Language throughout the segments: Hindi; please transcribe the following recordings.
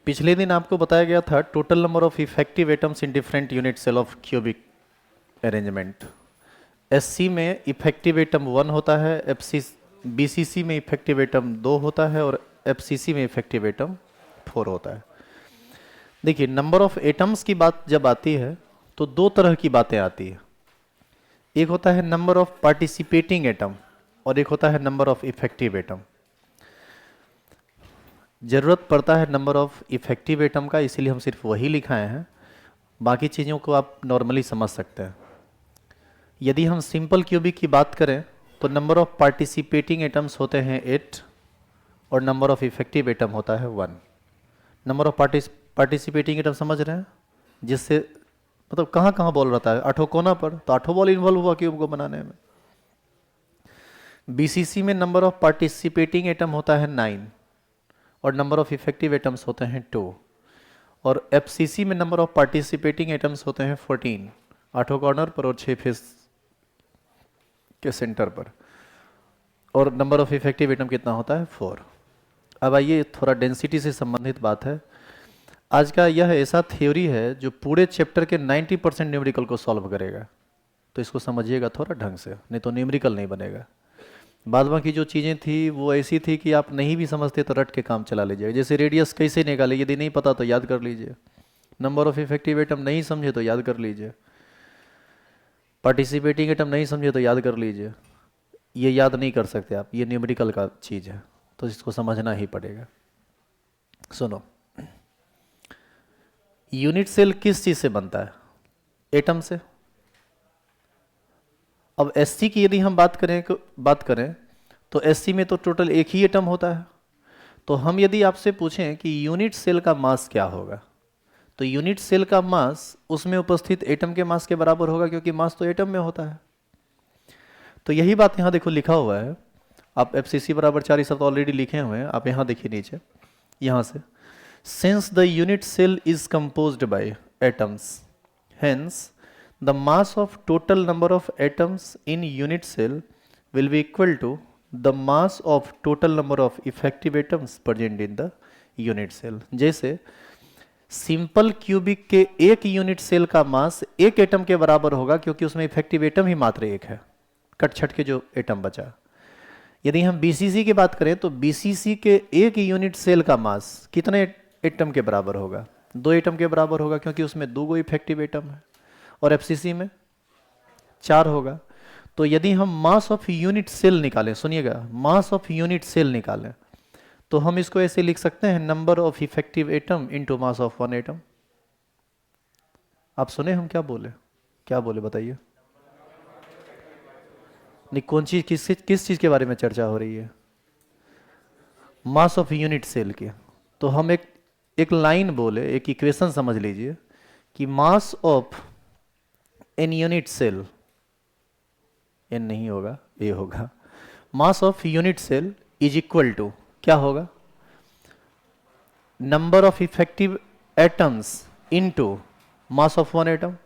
पिछले दिन आपको बताया गया था total number of effective atoms in different unit cell of cubic arrangement. SC में इफेक्टिव एटम 1 होता है, एफसी बीसीसी में इफेक्टिव एटम 2 होता है और एफसीसी में इफेक्टिव एटम 4 होता है। देखिए, नंबर ऑफ एटम्स की बात जब आती है तो दो तरह की बातें आती है। एक होता है नंबर ऑफ पार्टिसिपेटिंग एटम और एक होता है नंबर ऑफ इफेक्टिव एटम। जरूरत पड़ता है नंबर ऑफ इफेक्टिव एटम का, इसीलिए हम सिर्फ वही लिखाए हैं। बाकी चीज़ों को आप नॉर्मली समझ सकते हैं। यदि हम सिंपल क्यूबिक की बात करें तो नंबर ऑफ पार्टिसिपेटिंग एटम्स होते हैं 8 और नंबर ऑफ इफेक्टिव एटम होता है 1। नंबर ऑफ पार्टिसिपेटिंग एटम समझ रहे हैं, जिससे मतलब कहाँ कहाँ बॉल रहता है, आठों कोना पर, तो आठों बॉल इन्वॉल्व हुआ क्यूब को बनाने में। बीसीसी में नंबर ऑफ पार्टिसिपेटिंग एटम होता है 9 और नंबर ऑफ इफेक्टिव एटम्स होते हैं 2। और एफसीसी में नंबर ऑफ पार्टिसिपेटिंग एटम्स होते हैं 14, आठों कॉर्नर पर और 6 फेस के सेंटर पर। और नंबर ऑफ इफेक्टिव एटम कितना होता है, 4। अब आइए, थोड़ा डेंसिटी से संबंधित बात है। आज का यह ऐसा थ्योरी है जो पूरे चैप्टर के 90% न्यूमेरिकल को सॉल्व करेगा, तो इसको समझिएगा थोड़ा ढंग से, नहीं तो न्यूमेरिकल नहीं बनेगा। बाद बाकी जो चीज़ें थी वो ऐसी थी कि आप नहीं भी समझते तो रट के काम चला लीजिएगा। जैसे रेडियस कैसे निकाले, यदि नहीं पता तो याद कर लीजिए। नंबर ऑफ इफेक्टिव एटम नहीं समझे तो याद कर लीजिए। पार्टिसिपेटिंग एटम नहीं समझे तो याद कर लीजिए। ये याद नहीं कर सकते आप, ये न्यूमेरिकल का चीज़ है, तो इसको समझना ही पड़ेगा। सुनो, यूनिट सेल किस चीज़ से बनता है, एटम से। अब एससी की यदि हम बात करें तो एससी में तो टोटल एक ही एटम होता है। तो हम यदि आपसे पूछें कि यूनिट सेल का मास क्या होगा, तो यूनिट सेल का मास उसमें उपस्थित एटम के मास के बराबर होगा, क्योंकि मास तो एटम में होता है। तो यही बात यहाँ देखो लिखा हुआ है। आप एफसीसी बराबर 4 ये सब तो ऑलरेडी लिखे हुए हैं, आप यहाँ देखिए नीचे, यहाँ से, since the unit cell is composed by atoms, hence the mass of total number of atoms in unit cell will be equal to the mass of total number of effective atoms present in the unit cell। जैसे सिंपल क्यूबिक के एक यूनिट सेल का मास एक एटम के बराबर होगा, क्योंकि उसमें इफेक्टिव एटम ही मात्र एक है, कट छट के जो एटम बचा। यदि हम बीसीसी की बात करें तो बीसीसी के एक यूनिट सेल का मास कितने एटम के बराबर होगा, 2 एटम के बराबर होगा, क्योंकि उसमें 2 इफेक्टिव एटम है। और एफसीसी में 4 होगा। तो यदि हम मास ऑफ यूनिट सेल निकालें, सुनिएगा, मास ऑफ यूनिट सेल निकालें, तो हम इसको ऐसे लिख सकते हैं, number of effective atom into mass of 1 atom. आप सुने हम क्या बोले बताइए। नहीं, कौन चीज, किस चीज के बारे में चर्चा हो रही है, मास ऑफ यूनिट सेल की। तो हम एक लाइन बोले, एक इक्वेशन समझ लीजिए कि mass of an unit cell, an नहीं होगा, ए होगा, mass of unit cell is equal to क्या होगा, number of effective atoms into mass of 1 atom.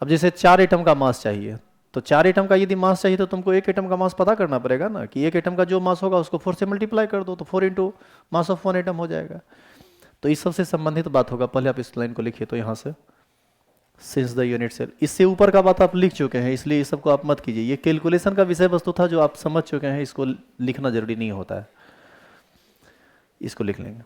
अब जैसे 4 एटम का मास चाहिए, तो 4 एटम का यदि मास चाहिए तो तुमको एक एटम का मास पता करना पड़ेगा ना, कि एक एटम का जो मास होगा उसको 4 से मल्टीप्लाई कर दो, तो 4 इंटू मास ऑफ 1 एटम हो जाएगा। तो इस सबसे संबंधित बात होगा। पहले आप इस लाइन को लिखिए, तो यहां से सिंस द यूनिट सेल, इससे ऊपर का बात आप लिख चुके हैं, इसलिए इस सबको आप मत कीजिए। ये कैलकुलेशन का विषय वस्तु था जो आप समझ चुके हैं, इसको लिखना जरूरी नहीं होता है, इसको लिख लेंगे।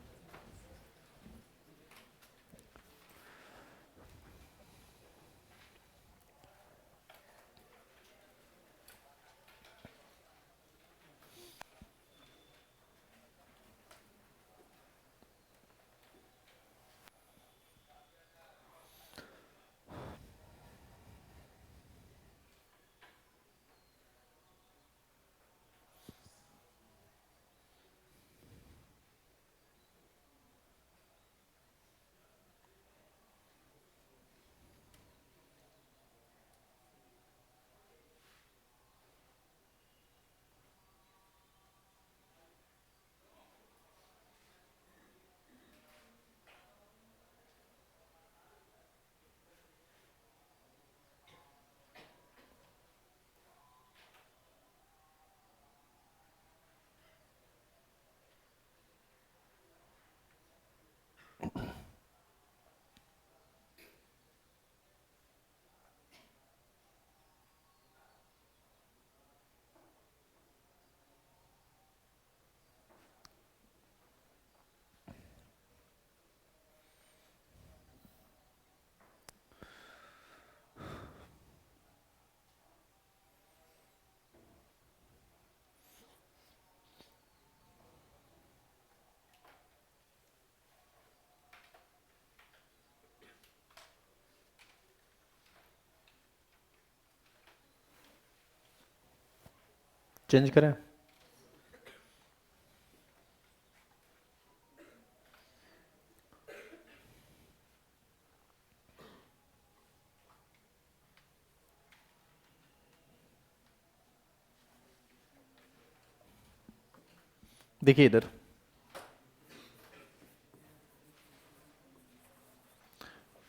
चेंज करें? देखिए इधर,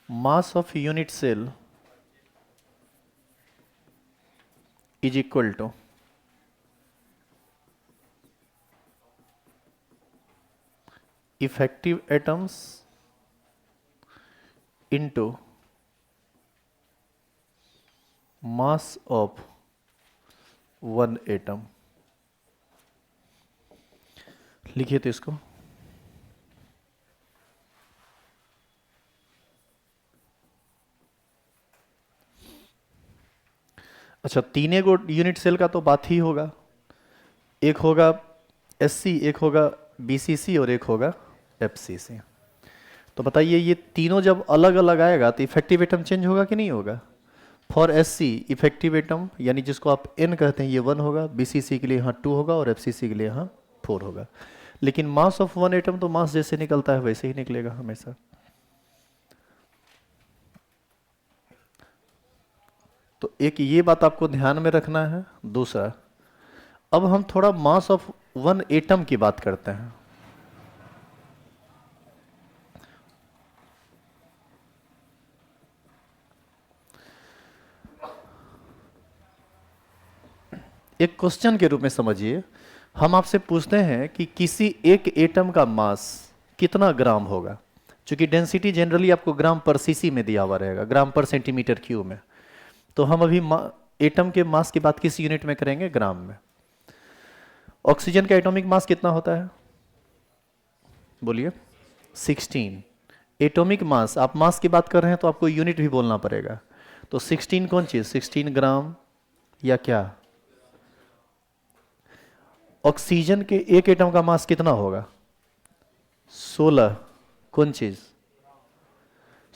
mass of unit cell is equal to effective atoms into mass of one atom. लिखिए तो इसको, अच्छा तीन गो यूनिट सेल का तो बात ही होगा, एक होगा एससी, एक होगा बीसीसी और एक होगा एफसीसी। तो बताइए ये तीनों जब अलग अलग आएगा तो इफेक्टिव एटम चेंज होगा कि नहीं होगा? फॉर एससी इफेक्टिव एटम यानी जिसको आप एन कहते हैं ये 1 होगा, बीसीसी के लिए यहाँ 2 होगा और एफसीसी के लिए यहाँ 4 होगा। लेकिन मास ऑफ वन एटम तो मास जैसे निकलता है वैसे ही निकलेगा हमेशा। तो एक ये बात आपको ध्यान में रखना है। दूसरा, अब हम थोड़ा मास ऑफ वन एटम की बात करते हैं। एक क्वेश्चन के रूप में समझिए, हम आपसे पूछते हैं कि किसी एक एटम का मास कितना ग्राम होगा। क्योंकि डेंसिटी जनरली आपको ग्राम पर सीसी में दिया हुआ रहेगा, ग्राम पर सेंटीमीटर क्यूब में। तो हम अभी एटम के मास की बात किस यूनिट में करेंगे? ग्राम में। ऑक्सीजन का एटॉमिक मास कितना होता है? बोलिए। 16। एटॉमिक मास, आप मास की बात कर रहे हैं तो आपको यूनिट भी बोलना पड़ेगा। तो 16 कौन चीज? 16 ग्राम या क्या? ऑक्सीजन के एक एटम का मास कितना होगा? 16। कौन चीज?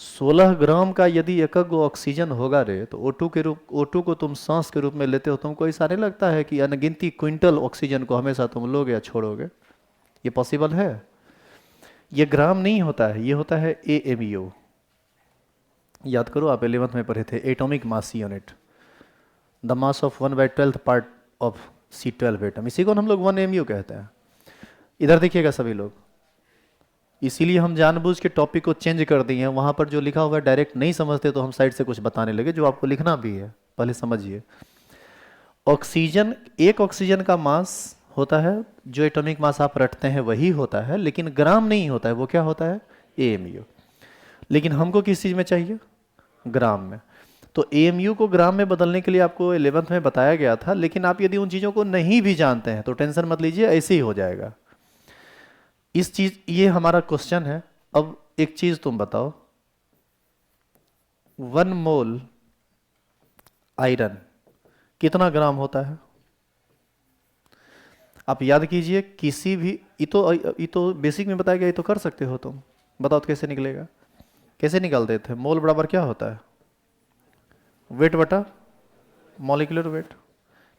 16 ग्राम का यदि एक ऑक्सीजन होगा रे, तो O2 को तुम सांस के रूप में लेते हो, तुमको ऐसा नहीं लगता है कि अनगिनती क्विंटल ऑक्सीजन को हमेशा तुम लोगे या छोड़ोगे? ये पॉसिबल है? ये ग्राम नहीं होता है, ये होता है AMU। याद करो, आप 11th में पढ़े थे, atomic mass unit, the mass of 1/12 part of C12 atom. इसी को हम लोग 1 MU कहते हैं। इधर देखिएगा सभी लोग, इसीलिए हम जानबूझ के टॉपिक को चेंज कर दिए हैं। वहां पर जो लिखा हुआ है डायरेक्ट नहीं समझते तो हम साइड से कुछ बताने लगे जो आपको लिखना भी है, पहले समझिए। ऑक्सीजन, एक ऑक्सीजन का मास होता है, जो एटॉमिक मास आप रटते हैं वही होता है, लेकिन ग्राम नहीं होता है। वो क्या होता है? AMU। लेकिन हमको किस चीज में चाहिए? ग्राम में। तो AMU को ग्राम में बदलने के लिए आपको 11th में बताया गया था, लेकिन आप यदि उन चीजों को नहीं भी जानते हैं तो टेंशन मत लीजिए, ऐसे ही हो जाएगा। इस चीज, ये हमारा क्वेश्चन है। अब एक चीज तुम बताओ, 1 मोल आयरन कितना ग्राम होता है? आप याद कीजिए, किसी भी, ये तो बेसिक में बताया गया, ये तो कर सकते हो तुम। बताओ तो कैसे निकलेगा? कैसे निकालते थे? मोल बराबर क्या होता है? वेट बटा मॉलिक्यूलर वेट।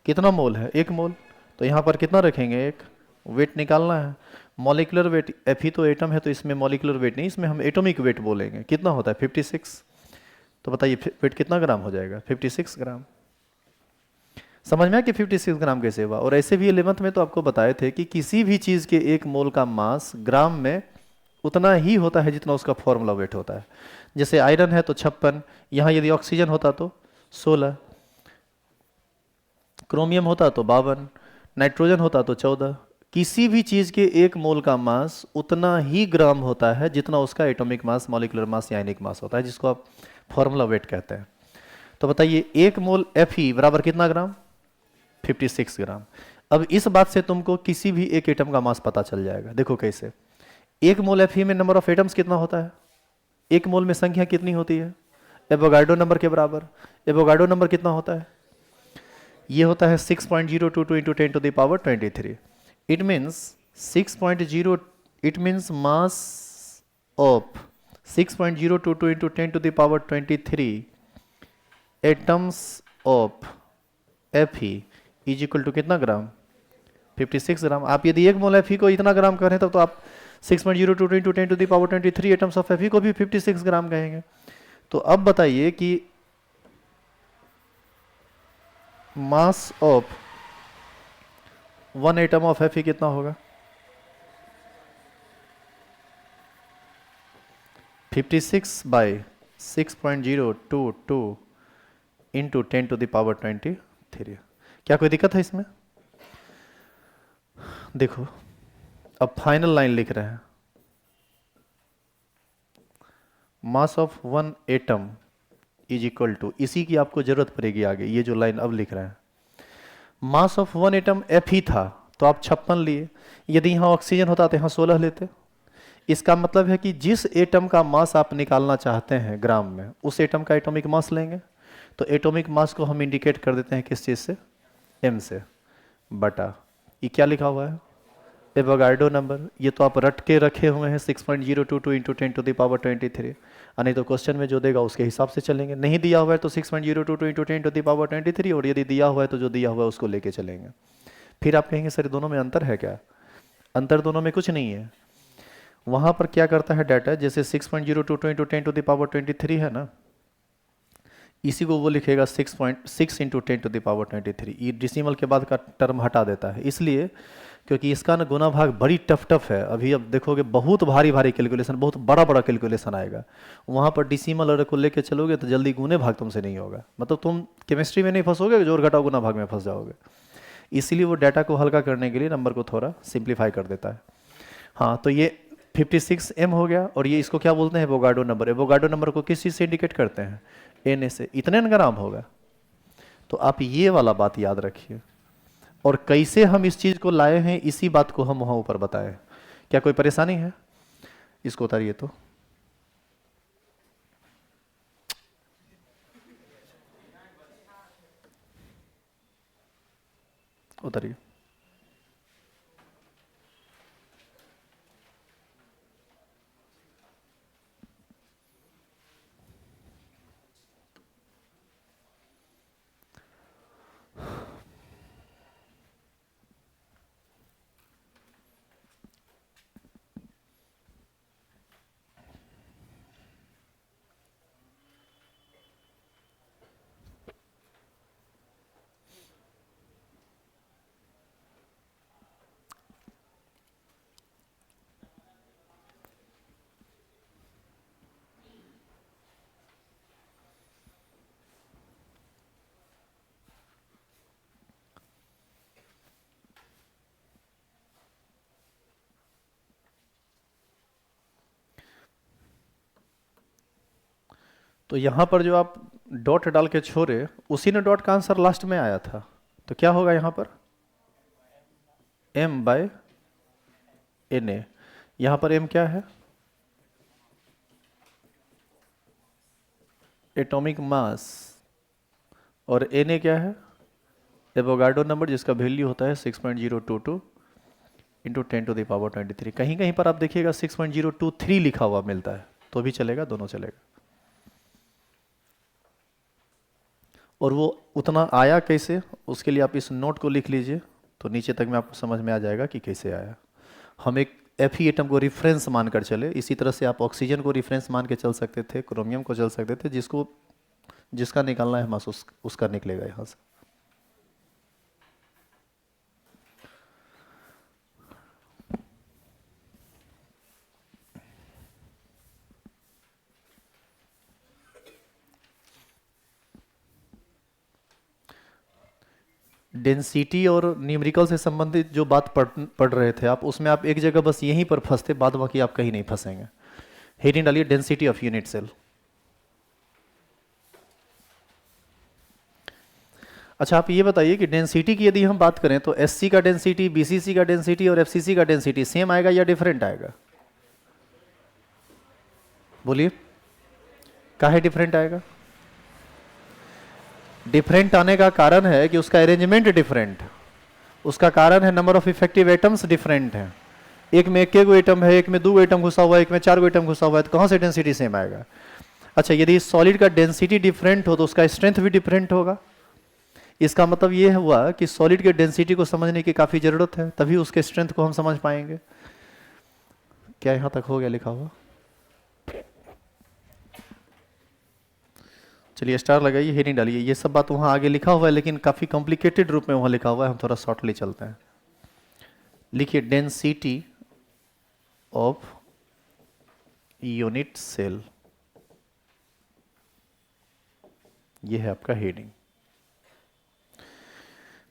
कितना मोल है? 1 मोल। तो यहाँ पर कितना रखेंगे? 1। वेट निकालना है। मॉलिक्यूलर वेट, Fe तो एटम है तो इसमें मॉलिक्यूलर वेट नहीं, इसमें हम एटॉमिक वेट बोलेंगे। कितना होता है? 56। तो बताइए वेट कितना ग्राम हो जाएगा? 56 ग्राम। समझ में आया कि 56 ग्राम कैसे हुआ? और ऐसे भी 11th में तो आपको बताए थे कि किसी भी चीज के 1 मोल का मास ग्राम में उतना ही होता है जितना उसका फॉर्मूला वेट होता है। जैसे आयरन है तो 56, यहाँ यदि ऑक्सीजन होता तो 16, क्रोमियम होता तो 52, नाइट्रोजन होता तो 14। किसी भी चीज के 1 मोल का मास उतना ही ग्राम होता है जितना उसका एटॉमिक मास, मॉलिक्यूलर मास या आयनिक मास होता है, जिसको आप फॉर्मूला वेट कहते हैं। तो बताइए 1 मोल Fe बराबर कितना ग्राम? 56 ग्राम। अब इस बात से तुमको किसी भी एक एटम का मास पता चल जाएगा। देखो कैसे, 1 मोल Fe में नंबर ऑफ एटम्स कितना होता है? 1 मोल में संख्या कितनी होती है? एवोगाड्रो नंबर के बराबर। एवोगाड्रो नंबर कितना होता है? ये होता है 6.022 × 10⁻23। It means 6.0, it means mass of 6.022 × 10⁻23 atoms of Fe is equal to कितना ग्राम? 56 ग्राम। आप यदि 1 मोल Fe को इतना ग्राम करें तब तो आप 6.02 into 10 to the power 23 atoms of Fe को भी 56 ग्राम कहेंगे। तो अब बताइए कि mass of 1 atom of Fe कितना होगा? 56 by 6.022 into 10 to the power 23। क्या कोई दिक्कत है इसमें? देखो अब फाइनल लाइन लिख रहे हैं, mass of 1 atom is equal to, इसी की आपको जरूरत पड़ेगी आगे, ये जो लाइन अब लिख रहे हैं, मास ऑफ 1 एटम Fe था तो आप 56 लिए, यदि यहाँ ऑक्सीजन होता तो यहाँ 16 लेते। इसका मतलब है कि जिस एटम का मास आप निकालना चाहते हैं ग्राम में, उस एटम का एटॉमिक मास लेंगे। तो एटॉमिक मास को हम इंडिकेट कर देते हैं किस चीज़ से? m से, बटा ये क्या लिखा हुआ है? Avogadro number. ये तो आप रट के रखे हुए हैं 6.022 इंटू 10 टू द पावर 23, नहीं तो क्वेश्चन में जो देगा उसके हिसाब से चलेंगे। नहीं दिया हुआ है तो 6.022 इंटू 10 टू द पावर 23, और यदि दिया हुआ है तो जो दिया हुआ है उसको लेके चलेंगे। फिर आप कहेंगे सर दोनों में अंतर है क्या? अंतर दोनों में कुछ नहीं है। वहाँ पर क्या करता है डाटा, जैसे 6.022 इंटू 10 टू द पावर 23 है ना, इसी को वो लिखेगा 6.6 इंटू 10 टू द पावर 23। ये डिसिमल के बाद का टर्म हटा देता है, इसलिए क्योंकि इसका ना गुना भाग बड़ी टफ है। अभी अब देखोगे बहुत भारी कैलकुलेशन, बहुत बड़ा कैलकुलेशन आएगा। वहाँ पर डिसिमल अगर को लेके चलोगे तो जल्दी गुने भाग तुमसे नहीं होगा, मतलब तुम केमिस्ट्री में नहीं फंसोगे, जोड़ घटाओ गुना भाग में फंस जाओगे। इसीलिए वो डाटा को हल्का करने के लिए नंबर को थोड़ा सिंप्लीफाई कर देता है। हाँ, तो ये 56m हो गया, और ये इसको क्या बोलते हैं? Avogadro number. एवोगाड्रो नंबर को किस चीज़ से इंडिकेट करते हैं? Na से। इतने ग्राम होगा। तो आप ये वाला बात याद रखिए, और कैसे हम इस चीज़ को लाए हैं इसी बात को हम वहाँ ऊपर बताए। क्या कोई परेशानी है? इसको उतारिए तो। उतारिए। तो यहाँ पर जो आप डॉट डाल के छोड़े, उसी ने डॉट का आंसर लास्ट में आया था। तो क्या होगा यहाँ पर? m by Na। यहाँ पर m क्या है? Atomic mass. और Na क्या है? एवोगाड्रो नंबर, जिसका वैल्यू होता है 6.022 इंटू 10 टू द पावर 23। कहीं कहीं पर आप देखिएगा 6.023 लिखा हुआ मिलता है, तो भी चलेगा, दोनों चलेगा। और वो उतना आया कैसे, उसके लिए आप इस नोट को लिख लीजिए, तो नीचे तक में आपको समझ में आ जाएगा कि कैसे आया। हम एक Fe एटम को रिफरेंस मानकर चले, इसी तरह से आप ऑक्सीजन को रिफरेंस मान के चल सकते थे, क्रोमियम को चल सकते थे, जिसका निकालना है मास उसका निकलेगा यहाँ से। डेंसिटी और न्यूमेरिकल से संबंधित जो बात पढ़ रहे थे आप, उसमें आप एक जगह बस यहीं पर फंसते, बाद बाकी आप कहीं नहीं फंसेंगे। हेडिंग डालिए डेंसिटी ऑफ यूनिट सेल। अच्छा, आप ये बताइए कि डेंसिटी की यदि हम बात करें तो SC का डेंसिटी, BCC का डेंसिटी और FCC का डेंसिटी सेम आएगा या डिफरेंट आएगा? बोलिए, काहे डिफरेंट आएगा? डिफरेंट आने का कारण है कि उसका अरेंजमेंट डिफरेंट, उसका कारण है number of effective atoms different हैं। एक में 1 एटम है, एक में 2 एटम घुसा हुआ है, एक में 4 एटम घुसा हुआ है, तो कहाँ से डेंसिटी सेम आएगा? अच्छा, यदि सॉलिड का डेंसिटी डिफरेंट हो तो उसका स्ट्रेंथ भी डिफरेंट होगा। इसका मतलब ये हुआ कि सॉलिड के डेंसिटी को समझने की काफ़ी ज़रूरत है, तभी उसके स्ट्रेंथ को हम समझ पाएंगे। क्या यहाँ तक हो गया लिखा हुआ? चलिए स्टार लगाइए, हेडिंग डालिए। ये सब बात वहाँ आगे लिखा हुआ है, लेकिन काफ़ी कॉम्प्लिकेटेड रूप में वहाँ लिखा हुआ है, हम थोड़ा शॉर्टली चलते हैं। लिखिए डेंसिटी ऑफ यूनिट सेल, ये है आपका हेडिंग।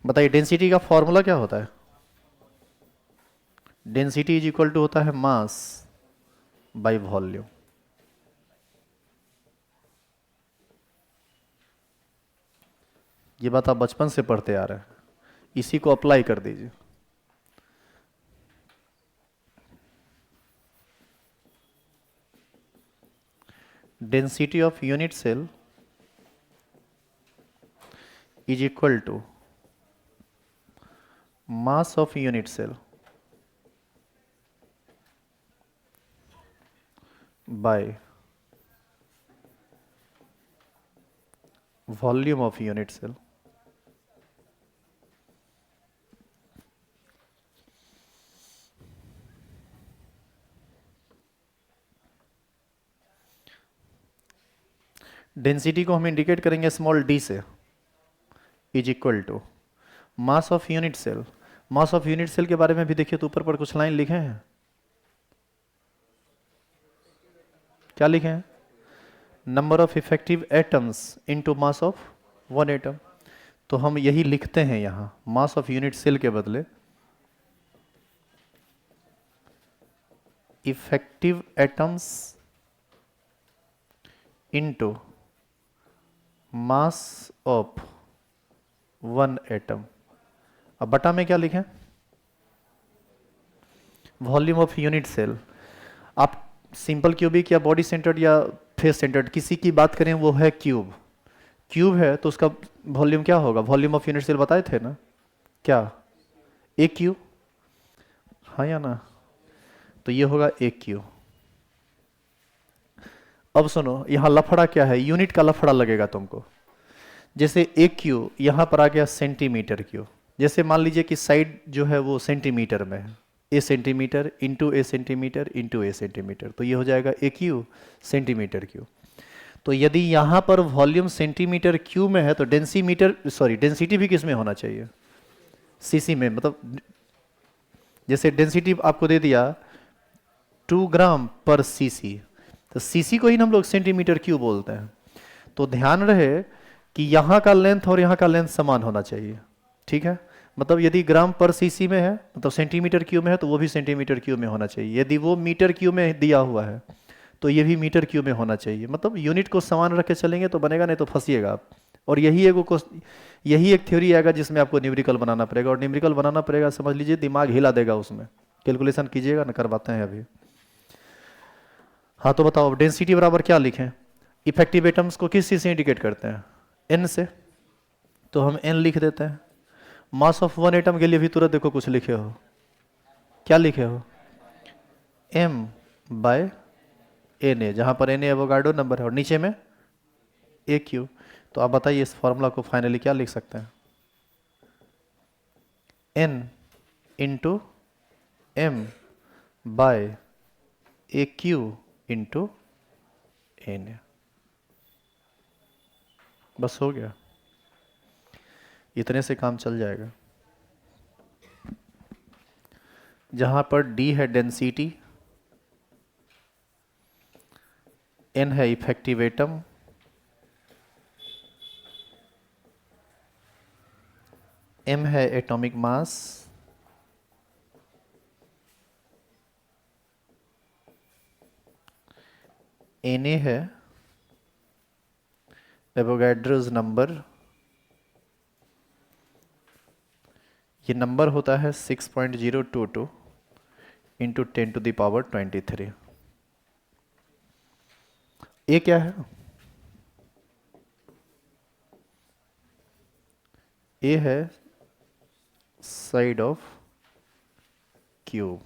बताइए डेंसिटी का फॉर्मूला क्या होता है? डेंसिटी इज इक्वल टू होता है मास बाय वॉल्यूम। ये बात आप बचपन से पढ़ते आ रहे हैं, इसी को अप्लाई कर दीजिए। Density of unit cell is equal to mass of unit cell by volume of unit cell. Density को हम इंडिकेट करेंगे स्मॉल डी से, is equal to mass of unit cell. Mass of unit cell के बारे में भी देखिए तो ऊपर पर कुछ लाइन लिखे हैं, क्या लिखे हैं? Number of effective atoms into mass of one atom. तो हम यही लिखते हैं यहां, मास ऑफ यूनिट सेल के बदले effective atoms into mass of one atom. अब बटा में क्या लिखें? Volume of unit cell. आप सिंपल क्यूबिक या बॉडी सेंटर्ड या फेस सेंटर्ड किसी की बात करें, वो है क्यूब। क्यूब है तो उसका वॉल्यूम क्या होगा? वॉल्यूम ऑफ यूनिट सेल बताए थे ना, क्या? ए क्यू, हाँ या ना? तो ये होगा ए क्यू। अब सुनो, यहां लफड़ा क्या है? यूनिट का लफड़ा लगेगा तुमको। जैसे ए क्यू यहां पर आ गया सेंटीमीटर क्यू, जैसे मान लीजिए कि साइड जो है वो सेंटीमीटर में है, ए सेंटीमीटर इंटू ए सेंटीमीटर इंटू ए सेंटीमीटर, तो ये हो जाएगा ए क्यू सेंटीमीटर क्यू। तो यदि यहां पर वॉल्यूम सेंटीमीटर क्यू में है तो डेंसिटी भी किस में होना चाहिए? सीसी में। मतलब जैसे डेंसिटी आपको दे दिया 2 ग्राम पर सीसी, तो सीसी को ही हम लोग सेंटीमीटर क्यू बोलते हैं। तो ध्यान रहे कि यहाँ का लेंथ और यहाँ का लेंथ समान होना चाहिए, ठीक है? मतलब यदि ग्राम पर सीसी में है, मतलब सेंटीमीटर क्यूब में है, तो वो भी सेंटीमीटर क्यूब में होना चाहिए। यदि वो मीटर क्यूब में दिया हुआ है तो ये भी मीटर क्यूब में होना चाहिए। मतलब यूनिट को समान रख के चलेंगे तो बनेगा, नहीं तो फंसिएगा आप। और यही एक थ्योरी आएगा जिसमें आपको न्यूमेरिकल बनाना पड़ेगा, और न्यूमेरिकल बनाना पड़ेगा समझ लीजिए दिमाग हिला देगा उसमें। कैलकुलेशन कीजिएगा ना, करवाते हैं अभी। हाँ तो बताओ डेंसिटी बराबर क्या लिखें? इफेक्टिव एटम्स को किस चीज़ से इंडिकेट करते हैं? एन से। तो हम एन लिख देते हैं। मास ऑफ वन एटम के लिए भी तुरंत देखो कुछ लिखे हो, क्या लिखे हो? एम बाय एन ए, जहां पर एन ए एवोगाड्रो नंबर है और नीचे में ए क्यू। तो आप बताइए इस फॉर्मूला को फाइनली क्या लिख सकते हैं? N into M by A cube into N A. बस हो गया, इतने से काम चल जाएगा। जहां पर डी है डेंसिटी, एन है इफेक्टिव एटम, एम है एटॉमिक मास, एन ए है एवोगाड्रोस नंबर। ये नंबर होता है 6.022 इंटू 10⁻23। ए क्या है? ए है साइड ऑफ क्यूब।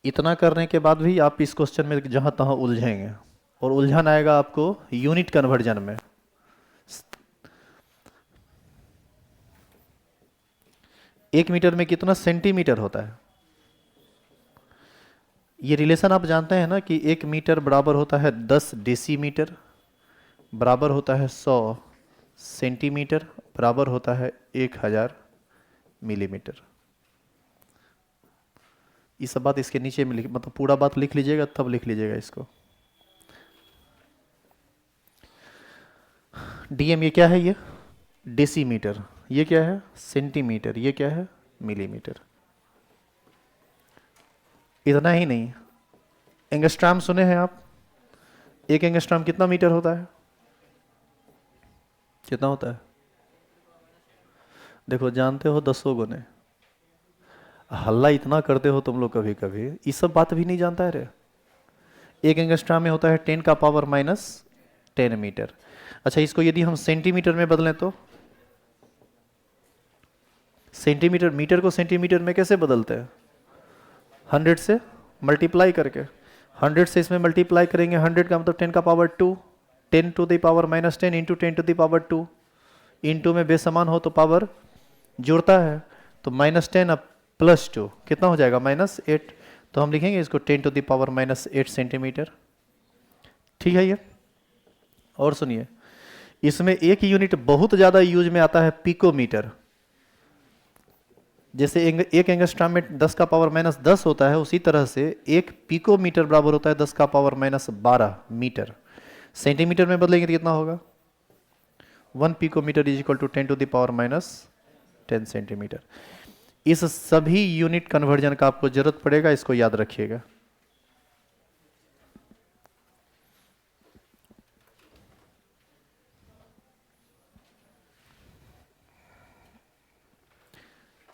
इतना करने के बाद भी आप इस क्वेश्चन में जहाँ तहाँ उलझेंगे, और उलझन आएगा आपको यूनिट कन्वर्जन में। एक मीटर में कितना सेंटीमीटर होता है? ये रिलेशन आप जानते हैं ना कि एक मीटर बराबर होता है 10 डेसीमीटर, बराबर होता है 100 सेंटीमीटर, बराबर होता है 1000 मिलीमीटर। ये सब बात इसके नीचे में लिख, मतलब पूरा बात लिख लीजिएगा, तब लिख लीजिएगा इसको। डीएम ये क्या है? ये डेसीमीटर, ये क्या है? सेंटीमीटर, ये क्या है? मिलीमीटर। इतना ही नहीं, एंगस्ट्राम सुने हैं आप? एक एंगस्ट्राम कितना मीटर होता है? कितना होता है? देखो जानते हो, 10 गुने। हल्ला इतना करते हो तुम लोग कभी कभी, ये सब बात भी नहीं जानता है रे। एक एंगस्ट्राम में होता है 10 का पावर माइनस 10 मीटर। अच्छा, इसको यदि हम सेंटीमीटर में बदलें तो? सेंटीमीटर, मीटर को सेंटीमीटर में कैसे बदलते हैं? 100 से मल्टीप्लाई करके। 100 से इसमें मल्टीप्लाई करेंगे, 100 का मतलब 10 का power 2, 10 to the power minus 10 into 10 to the power 2। Into में बेसमान हो तो पावर जुड़ता है, तो -10 अब +2 कितना हो जाएगा? -8। तो हम लिखेंगे इसको 10 टू द पावर -8 सेंटीमीटर। ठीक है ये। और सुनिए, इसमें एक यूनिट बहुत ज़्यादा यूज में आता है, पिकोमीटर। जैसे एक एंगस्ट्राम में 10 का पावर -10 होता है, उसी तरह से एक पिकोमीटर बराबर होता है 10 का पावर -12 मीटर। सेंटीमीटर में बदलेंगे तो कितना होगा? 1 picometre is equal to 10 to the power -10 centimetre. इस सभी यूनिट कन्वर्जन का आपको जरूरत पड़ेगा, इसको याद रखिएगा।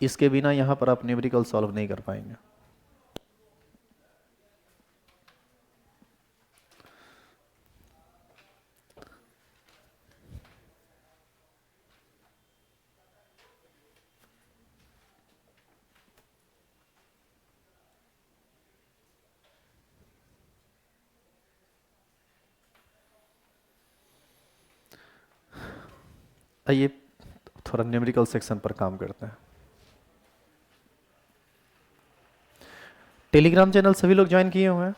इसके बिना यहां पर आप न्यूमेरिकल सॉल्व नहीं कर पाएंगे। आइए थोड़ा न्यूमेरिकल सेक्शन पर काम करते हैं। टेलीग्राम चैनल सभी लोग ज्वाइन किए हुए हैं,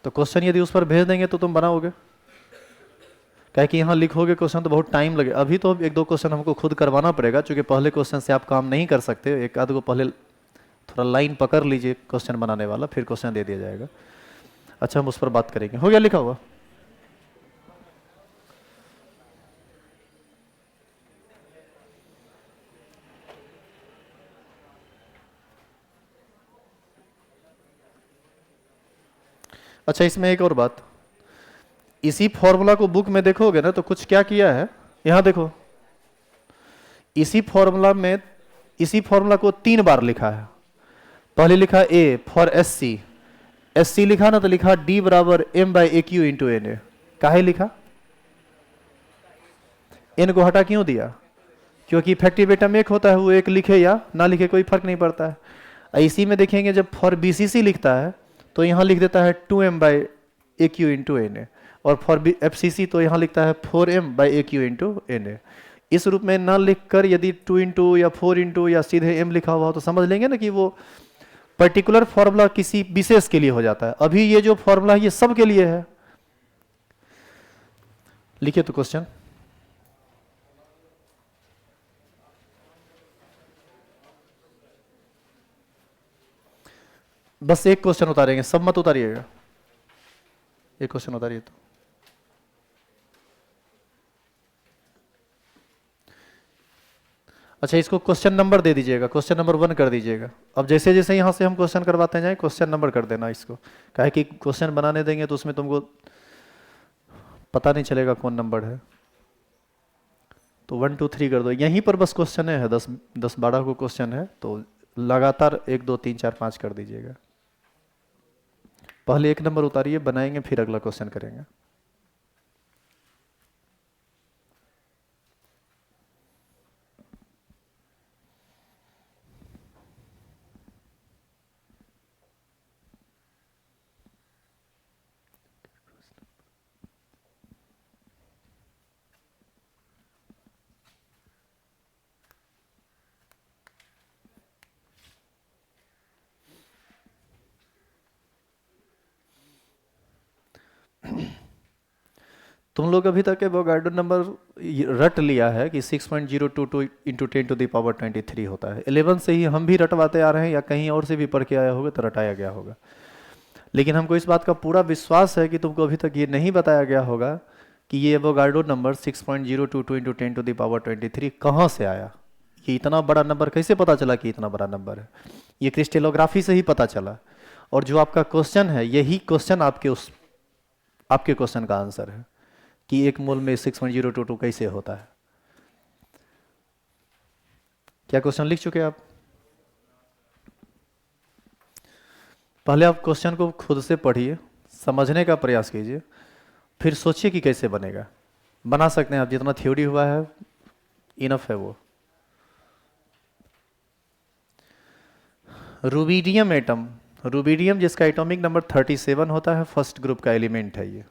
तो क्वेश्चन यदि उस पर भेज देंगे तो तुम बनाओगे। क्या कि यहाँ लिखोगे क्वेश्चन तो बहुत टाइम लगे। अभी तो 1-2 क्वेश्चन हमको खुद करवाना पड़ेगा, क्योंकि पहले क्वेश्चन से आप काम नहीं कर सकते। एक आध को पहले थोड़ा लाइन पकड़ लीजिए क्वेश्चन बनाने वाला, फिर क्वेश्चन दे दिया जाएगा। अच्छा, हम उस पर बात करेंगे। हो गया लिखा हुआ? अच्छा, इसमें एक और बात, इसी फॉर्मूला को बुक में देखोगे ना तो कुछ क्या किया है, यहां देखो। इसी फॉर्मूला को 3 बार लिखा है। पहले लिखा ए फॉर एस सी लिखा ना, तो लिखा डी बराबर m/aq इंटू एन ए। काहे लिखा? एन को हटा क्यों दिया? क्योंकि इफेक्टिव एटम एक होता है, वो एक लिखे या ना लिखे कोई फर्क नहीं पड़ता है। इसी में देखेंगे जब फॉर बीसीसी लिखता है तो यहाँ लिख देता है 2m/aq इंटू एन ए, और फॉर एफसीसी तो यहाँ लिखता है 4m/aq इंटू एन ए। इस रूप में ना लिखकर यदि 2 इंटू या 4 इंटू या सीधे m लिखा हुआ हो तो समझ लेंगे ना कि वो पर्टिकुलर फॉर्मूला किसी विशेष के लिए हो जाता है। अभी ये जो फॉर्मूला है ये सब के लिए है। लिखिए तो क्वेश्चन। बस एक क्वेश्चन उतारेंगे, सब मत उतारिएगा, एक क्वेश्चन उतारिए तो। अच्छा, इसको क्वेश्चन नंबर दे दीजिएगा, क्वेश्चन नंबर 1 कर दीजिएगा। अब जैसे जैसे यहाँ से हम क्वेश्चन करवाते जाएं, क्वेश्चन नंबर कर देना इसको। काहे कि क्वेश्चन बनाने देंगे तो उसमें तुमको पता नहीं चलेगा कौन नंबर है। तो 1 2 3 कर दो, यहीं पर बस क्वेश्चन है, 10-12 को क्वेश्चन है, तो लगातार 1 2 3 4 5 कर दीजिएगा। पहले 1 नंबर उतारिए, बनाएंगे, फिर अगला क्वेश्चन करेंगे। तुम लोग अभी तक एवोगाड्रो नंबर रट लिया है कि 6.022 इंटू 10⁻23 होता है। 11 से ही हम भी रटवाते आ रहे हैं, या कहीं और से भी पढ़ के आया होगा तो रटाया गया होगा। लेकिन हमको इस बात का पूरा विश्वास है कि तुमको अभी तक ये नहीं बताया गया होगा कि ये एवोगाड्रो नंबर 6.022 इंटू 10⁻23 कहाँ से आया। ये इतना बड़ा नंबर कैसे पता चला कि इतना बड़ा नंबर है? ये क्रिस्टलोग्राफी से ही पता चला। और जो आपका क्वेश्चन है, यही क्वेश्चन आपके क्वेश्चन का आंसर है कि 1 मोल में 6.022 कैसे होता है। क्या क्वेश्चन लिख चुके आप? पहले आप क्वेश्चन को खुद से पढ़िए, समझने का प्रयास कीजिए, फिर सोचिए कि कैसे बनेगा। बना सकते हैं आप, जितना थ्योरी हुआ है इनफ है वो। रूबिडियम एटम, रूबिडियम जिसका एटॉमिक नंबर 37 होता है, फर्स्ट ग्रुप का एलिमेंट है ये,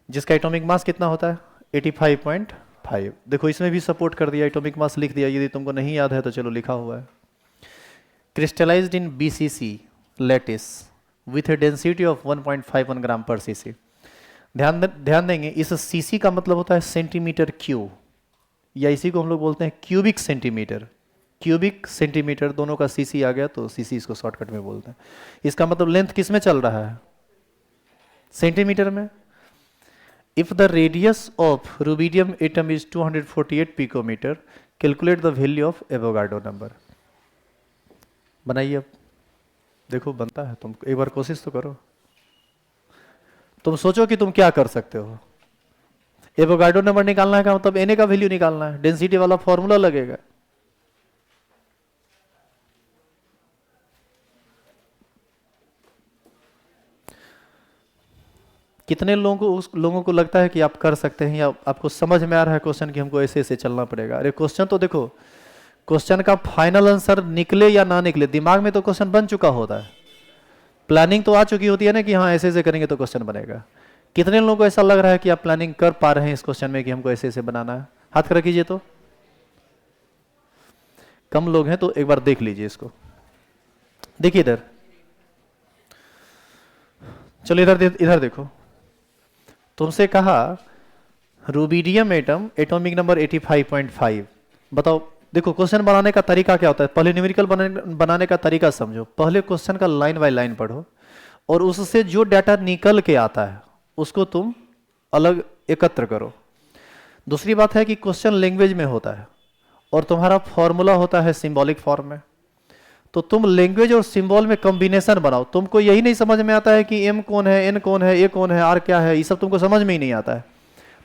जिसका एटॉमिक मास कितना होता है 85.5। देखो इसमें भी सपोर्ट कर दिया, एटॉमिक मास लिख दिया, यदि तुमको नहीं याद है तो चलो लिखा हुआ है। Crystallised in BCC lattice with A density of 1.51 ग्राम पर सीसी। ध्यान देंगे, इस सीसी का मतलब होता है सेंटीमीटर क्यूब, या इसी को हम लोग बोलते हैं क्यूबिक सेंटीमीटर। क्यूबिक सेंटीमीटर दोनों का सीसी आ गया तो सीसी इसको शॉर्टकट में बोलते हैं। इसका मतलब लेंथ किस में चल रहा है? सेंटीमीटर में। If the radius of rubidium atom is 248 picometre, calculate the value of Avogadro number. बनाइए अब, देखो बनता है। तुम एक बार कोशिश तो करो, तुम सोचो कि तुम क्या कर सकते हो। एवोगाड्रो नंबर निकालना है का मतलब Na का वैल्यू निकालना है, डेंसिटी वाला फॉर्मूला लगेगा। कितने लोगों को लगता है कि आप कर सकते हैं, या आपको समझ में आ रहा है क्वेश्चन कि हमको ऐसे ऐसे चलना पड़ेगा? अरे क्वेश्चन तो देखो, क्वेश्चन का फाइनल आंसर निकले या ना निकले, दिमाग में तो क्वेश्चन बन चुका होता है, प्लानिंग तो आ चुकी होती है ना कि हाँ ऐसे ऐसे करेंगे तो क्वेश्चन बनेगा। कितने लोगों को ऐसा लग रहा है कि आप प्लानिंग कर पा रहे हैं इस क्वेश्चन में कि हमको ऐसे ऐसे बनाना है? हाथ खड़ा कीजिए। तो कम लोग हैं तो एक बार देख लीजिए इसको। देखिए इधर, चलो इधर देखो। तुमसे कहा रूबिडियम एटम एटॉमिक नंबर 85.5, बताओ। देखो क्वेश्चन बनाने का तरीका क्या होता है, पहले न्यूमेरिकल बनाने का तरीका समझो। पहले क्वेश्चन का लाइन बाय लाइन पढ़ो, और उससे जो डाटा निकल के आता है उसको तुम अलग एकत्र करो। दूसरी बात है कि क्वेश्चन लैंग्वेज में होता है और तुम्हारा फॉर्मूला होता है सिंबॉलिक फॉर्म में, तो तुम लैंग्वेज और सिंबल में कॉम्बिनेशन बनाओ। तुमको यही नहीं समझ में आता है कि एम कौन है, एन कौन है, ए कौन है, आर क्या है, ये सब तुमको समझ में ही नहीं आता है,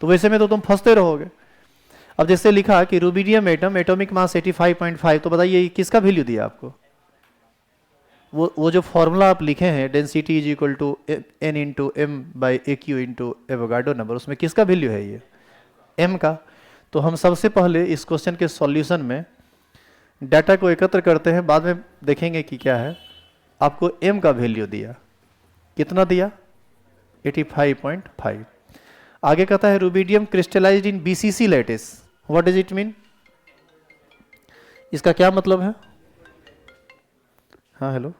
तो वैसे में तो तुम फंसते रहोगे। अब जैसे लिखा कि रूबिडियम एटम एटॉमिक मास 85.5, तो बताइए किसका वैल्यू दिया आपको? वो जो फॉर्मूला आप लिखे हैं density is equal to n into m by a cube into Avogadro number, उसमें किसका वैल्यू है? ये एम का। तो हम सबसे पहले इस क्वेश्चन के सॉल्यूशन में डाटा को एकत्र करते हैं, बाद में देखेंगे कि क्या है। आपको m का वैल्यू दिया, कितना दिया? 85.5। आगे कहता है rubidium crystallised in BCC lattice, what does it mean? इसका क्या मतलब है? हाँ हेलो,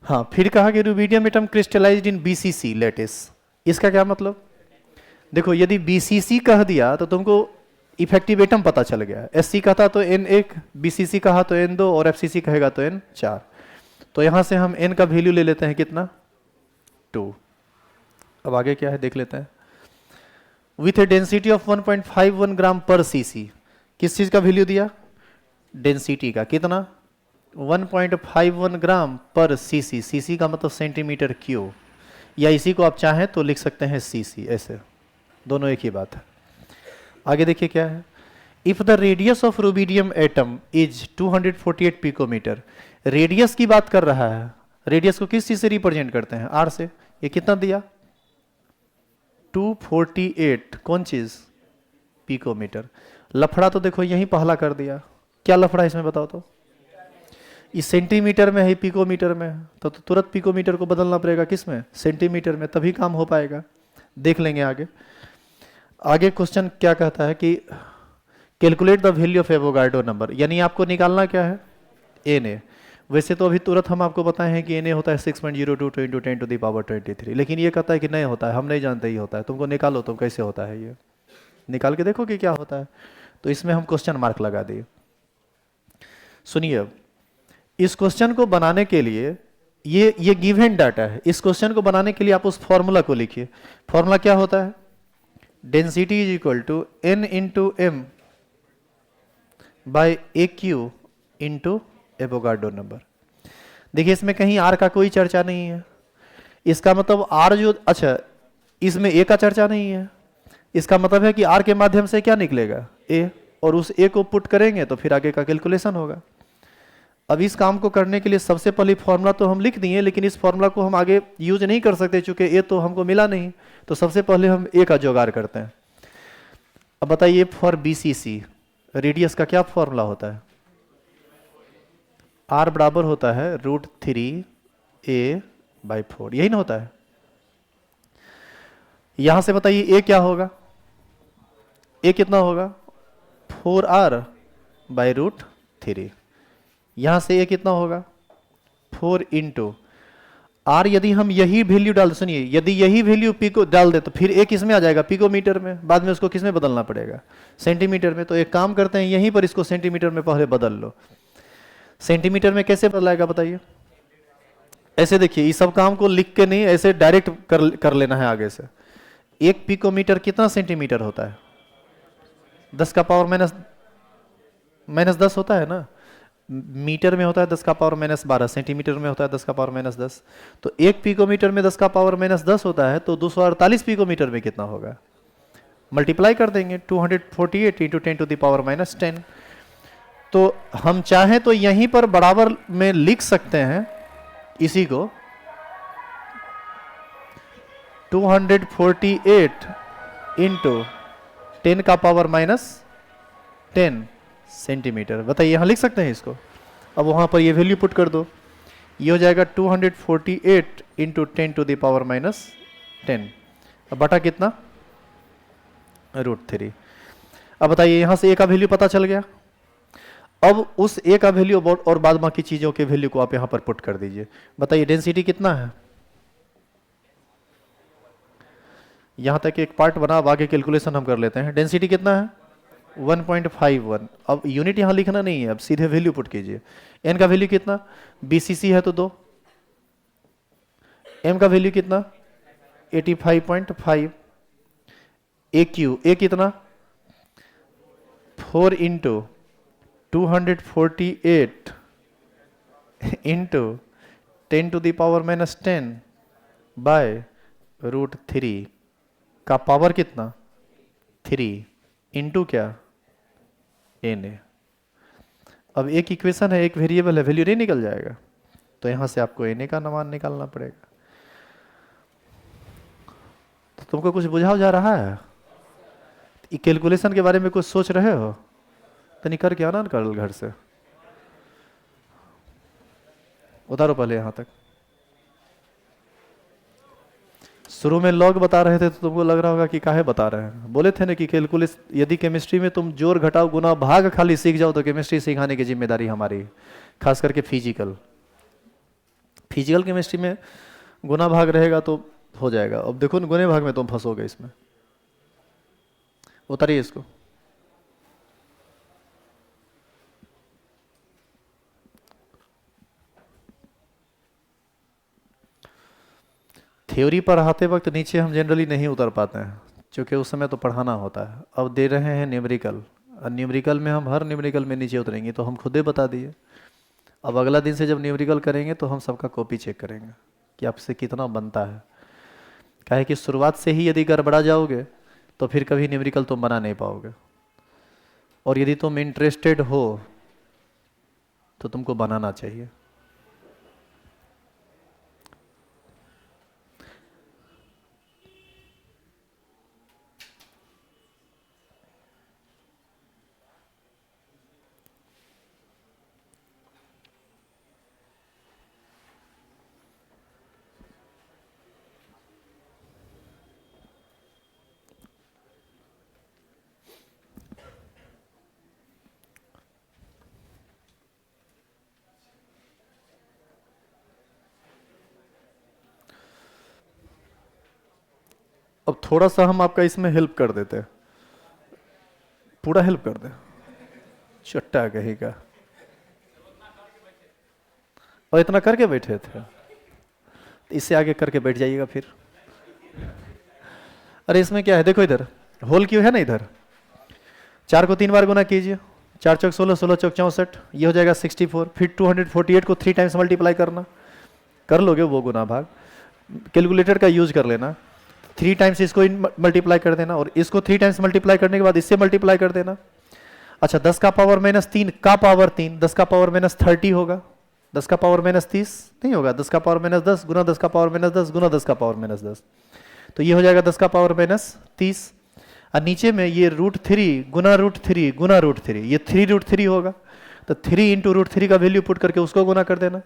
हाँ फिर कहा कि रूबिडियम एटम क्रिस्टलाइज्ड इन बीसीसी लैटिस, इसका क्या मतलब? देखो यदि बीसीसी कह दिया तो तुमको इफेक्टिव एटम पता चल गया। एससी कहता तो N1, बीसीसी कहा तो N2, और एफसीसी कहेगा तो N4। तो यहां से हम N का वैल्यू ले लेते हैं, कितना? 2। अब आगे क्या है देख लेते हैं। विथ ए डेंसिटी ऑफ 1.51 ग्राम पर सीसी, किस चीज का वैल्यू दिया? डेंसिटी का। कितना? 1.51 ग्राम पर सीसी। सीसी का मतलब सेंटीमीटर क्यूब, या इसी को आप चाहें तो लिख सकते हैं सीसी, ऐसे दोनों एक ही बात है। आगे देखिए क्या है। If the radius of rubidium atom is 248 picometre, radius की बात कर रहा है। रेडियस को किस चीज से रिप्रेजेंट करते हैं? आर से। ये कितना दिया? 248। कौन चीज? पिकोमीटर। लफड़ा तो देखो यहीं पहला कर दिया, क्या लफड़ा इसमें बताओ तो? इस सेंटीमीटर में है, पिकोमीटर में है, तो तुरंत पिकोमीटर को बदलना पड़ेगा किस में? सेंटीमीटर में, तभी काम हो पाएगा। देख लेंगे आगे। आगे क्वेश्चन क्या कहता है कि calculate the value of Avogadro number, यानी आपको निकालना क्या है? N a. वैसे तो अभी तुरंत हम आपको बताए हैं कि एन ए होता है 6.02 इंटू 10⁻23, लेकिन ये कहता है कि नहीं होता है, हम नहीं जानते ही होता है, तुमको निकालो तो कैसे होता है, ये निकाल के देखो कि क्या होता है। तो इसमें हम क्वेश्चन मार्क लगा दिए। सुनिए, अब इस क्वेश्चन को बनाने के लिए ये गिवन डाटा है, इस क्वेश्चन को बनाने के लिए आप उस फॉर्मूला को लिखिए। फॉर्मूला क्या होता है? Density is equal to n into M by A cube into Avogadro number. देखिए इसमें कहीं आर का कोई चर्चा नहीं है, इसका मतलब आर जो, अच्छा इसमें ए का चर्चा नहीं है, इसका मतलब है कि आर के माध्यम से क्या निकलेगा? ए, और उस ए को पुट करेंगे तो फिर आगे का कैलकुलेशन होगा। अब इस काम को करने के लिए सबसे पहले फॉर्मूला तो हम लिख दिए, लेकिन इस फॉर्मूला को हम आगे यूज नहीं कर सकते चूंकि ए तो हमको मिला नहीं, तो सबसे पहले हम ए का जुगाड़ करते हैं। अब बताइए फॉर बीसीसी रेडियस का क्या फॉर्मूला होता है? आर बराबर होता है √3a/4, यही ना होता है? यहां से बताइए ए क्या होगा? ए कितना होगा? 4r/√3। यहां से ए कितना होगा? 4 इंटू आर। यदि हम यही वैल्यू डाल, सुनिए यदि यही वैल्यू पिको डाल दे तो फिर ए किस में आ जाएगा? पिकोमीटर में। बाद में उसको किस में बदलना पड़ेगा? सेंटीमीटर में। तो एक काम करते हैं, यहीं पर इसको सेंटीमीटर में पहले बदल लो। सेंटीमीटर में कैसे बदलाएगा बताइए? ऐसे देखिए, इस सब काम को लिख के नहीं, ऐसे डायरेक्ट कर लेना है आगे से। एक पिकोमीटर कितना सेंटीमीटर होता है? 10 का पावर -10 होता है ना। मीटर में होता है 10 का पावर -12, सेंटीमीटर में होता है 10 का पावर -10। तो एक पिकोमीटर में 10 का पावर -10 होता है, तो 248 पिकोमीटर में कितना होगा? मल्टीप्लाई कर देंगे, 248 इंटू 10⁻⁻10। तो हम चाहें तो यहीं पर बराबर में लिख सकते हैं इसी को, 248 इंटू 10 का पावर -10 सेंटीमीटर। बताइए यहां लिख सकते हैं इसको। अब वहां पर ये वैल्यू पुट कर दो, ये हो जाएगा 248 इंटू 10⁻⁻10। अब बटा कितना? √3। अब बताइए यहां से ए का वैल्यू पता चल गया। अब उस ए का वैल्यू और बाद बाकी चीजों के वैल्यू को आप यहां पर पुट कर दीजिए। बताइए डेंसिटी कितना है? यहां तक एक पार्ट बना, अब आगे कैलकुलेशन हम कर लेते हैं। डेंसिटी कितना है? 1.51। अब यूनिट यहां लिखना नहीं है, अब सीधे वैल्यू पुट कीजिए। एन का वैल्यू कितना? बीसीसी है तो 2। एम का वैल्यू कितना? 85.5। ए क्यू, ए कितना? 4 इंटू 248 इंटू 10⁻⁻10 बाय √3 का पावर कितना? 3 इंटू क्या? N a. अब एक इक्वेशन है, एक वेरिएबल है, वैल्यू नहीं निकल जाएगा, तो यहां से आपको एन ए का मान निकालना पड़ेगा। तो तुमको कुछ बुझाव जा रहा है? कैलकुलेशन के बारे में कुछ सोच रहे हो तो नहीं, करके आना कल घर से। उतारो पहले यहां तक। शुरू में लॉग बता रहे थे तो तुमको लग रहा होगा कि काहे बता रहे हैं। बोले थे ना कि कैलकुलेस, यदि केमिस्ट्री में तुम जोड़ घटाव गुना भाग खाली सीख जाओ तो केमिस्ट्री सिखाने की जिम्मेदारी हमारी है। खास करके फिजिकल केमिस्ट्री में गुना भाग रहेगा तो हो जाएगा। अब देखो ना, गुने भाग में तुम फंसोगे इसमें। उतारिए इसको। थ्योरी पढ़ाते वक्त नीचे हम जनरली नहीं उतर पाते हैं, क्योंकि उस समय तो पढ़ाना होता है। अब दे रहे हैं न्यूमेरिकल, और न्यूमेरिकल में हम हर न्यूमेरिकल में नीचे उतरेंगे, तो हम खुद ही बता दिए। अब अगला दिन से जब न्यूमेरिकल करेंगे तो हम सबका कॉपी चेक करेंगे कि आपसे कितना बनता है। काहे कि शुरुआत से ही यदि गड़बड़ा जाओगे तो फिर कभी न्यूमेरिकल तुम बना नहीं पाओगे। और यदि तुम इंटरेस्टेड हो तो तुमको बनाना चाहिए। अब थोड़ा सा हम आपका इसमें हेल्प कर देते हैं, पूरा हेल्प कर दे, चट्टा कहीं का, और इतना करके बैठे थे, इससे आगे करके बैठ जाइएगा फिर। अरे इसमें क्या है, देखो इधर होल क्यों है ना, इधर 4 को 3 बार गुना कीजिए, 4 चौक 16, 16 चौक 64, ये हो जाएगा 64। फिर 248 को 3 टाइम्स मल्टीप्लाई करना, कर लोगे वो गुना भाग, कैलकुलेटर का यूज कर लेना, 3 टाइम्स इसको मल्टीप्लाई कर देना, और इसको 3 टाइम्स मल्टीप्लाई करने के बाद इससे मल्टीप्लाई कर देना। अच्छा 10 का पावर -3 का पावर 3, 10 का पावर -30 होगा, 10 का पावर -30 नहीं होगा, 10 का पावर -10 गुना 10 का पावर -10 गुना 10 का पावर -10, तो ये हो जाएगा 10 का पावर -30। और नीचे में ये √3 गुना √3 गुना √3, ये 3√3 होगा, तो 3 इंटू √3 का वैल्यू पुट करके उसको गुना कर देना।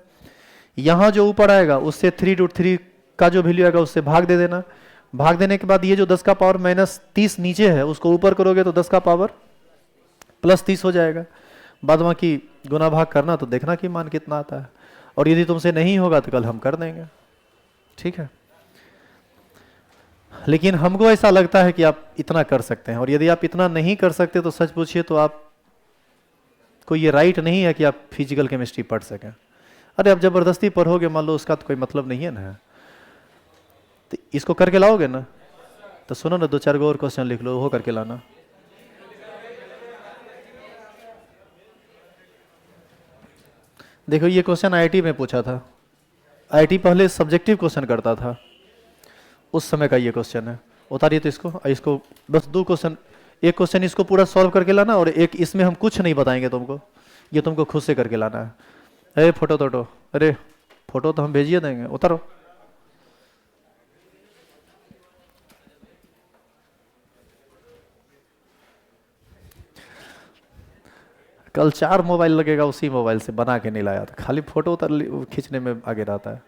यहाँ जो ऊपर आएगा उससे 3√3 का जो वैल्यू आएगा उससे भाग दे देना। भाग देने के बाद ये जो 10 का पावर -30 नीचे है उसको ऊपर करोगे तो 10 का पावर +30 हो जाएगा। बाद बाकी गुना भाग करना तो देखना कि मान कितना आता है, और यदि तुमसे नहीं होगा तो कल हम कर देंगे, ठीक है। लेकिन हमको ऐसा लगता है कि आप इतना कर सकते हैं, और यदि आप इतना नहीं कर सकते तो सच पूछिए तो आप को ये राइट नहीं है कि आप फिजिकल केमिस्ट्री पढ़ सकें। अरे आप जबरदस्ती पढ़ोगे मान लो, उसका तो कोई मतलब नहीं है ना, तो इसको करके लाओगे ना, तो सुनो ना 2-4 और क्वेश्चन लिख लो, वो करके लाना। देखो ये क्वेश्चन आईआईटी में पूछा था, आईआईटी पहले सब्जेक्टिव क्वेश्चन करता था, उस समय का ये क्वेश्चन है। उतारिए तो इसको बस 2 क्वेश्चन, एक क्वेश्चन इसको पूरा सॉल्व करके लाना, और एक इसमें हम कुछ नहीं बताएंगे तुमको, ये तुमको खुद से करके लाना है। अरे फोटो तो अरे फोटो तो हम भेजिए देंगे, उतारो। कल 4 मोबाइल लगेगा, उसी मोबाइल से बना के नहीं लाया था, खाली फोटो उतर खींचने में आगे रहता है।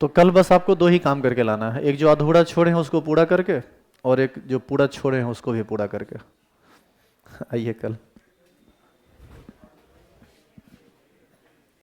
तो कल बस आपको 2 ही काम करके लाना है, एक जो अधूरा छोड़े हैं उसको पूरा करके, और एक जो पूरा छोड़े हैं उसको भी पूरा करके आइए कल।